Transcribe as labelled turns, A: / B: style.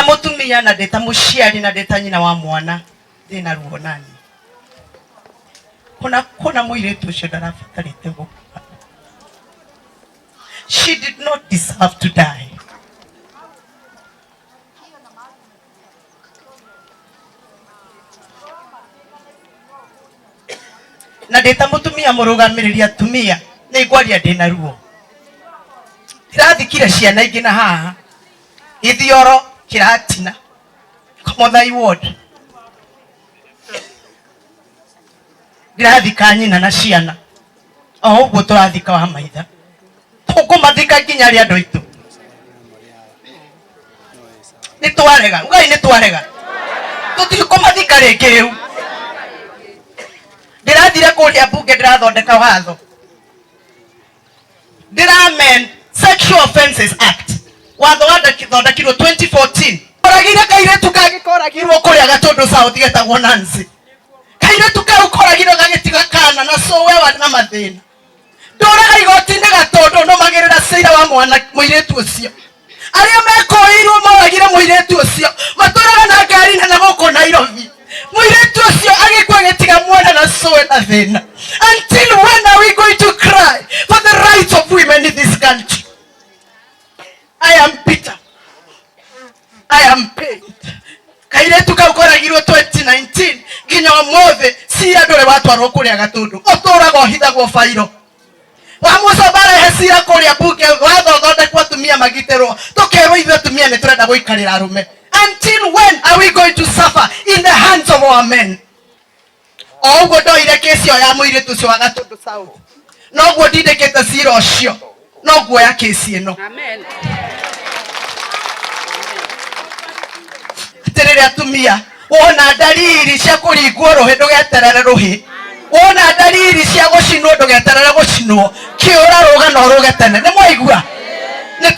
A: ndeta mutumia na ndeta muciari na ndeta nyina wa mwana ndina ruo nani kuna muiretu ucio ndarabatarite gukua. She did not deserve to die. Na ndeta mutumia murugamiriria atumia ni ngwaria ndina ruo. Ndirathikire ciana ingi na haha ithioro kiratina Komothai ward ndirathika nyina na ciana o uguo turathika wa maitha tukumathika nginya ri andu aitu ni twarega ngai ni twarega tutikumathika ringi riu. Ndirathire kuria bunge ndirathondeka watho ndiramen Sexual Offences Act watho wathondekirwo 2014 koragire kairetu kagikoragirwo kuria Gatundu South getagwo Nancy kairetu kau koragirwo gagitiga kana na so we wa na mathina ndoraga igoti-ini Gatundu no magirira ciira wa mwana muiretu ucio aria mekoirwo moragire muiretu ucio maturaga na ngari na guku Nairobi muiretu ucio agikwa gitiga mwana na so we na thina. Until when are we going to cry for the rights of women in this country? I am bitter. I am pained. Kairetu kau koragirwo 2019 nginya omothe cira ndure watwarwo kuria Gatundu uturaga uhithagwo fairo wa mucobara he cira kuria bunge wathothondekwo atumia magitirwo tukerwo ithuĩ atumia ni turenda guikarira arume. Until when are we going to suffer in the hands of our men? Oguo ndoire kesi ya muiritu ucio wa Gatundu South noguo ndindikite cira ucio noguo ya kesi ino. Amen. Terere atumia wona dalili cia kuringwo ruhi ndugeterere ruhi wona dalili cia gucinwo ndugeterere gucinwo kiura ruga no ruge tene ni mwaigua ni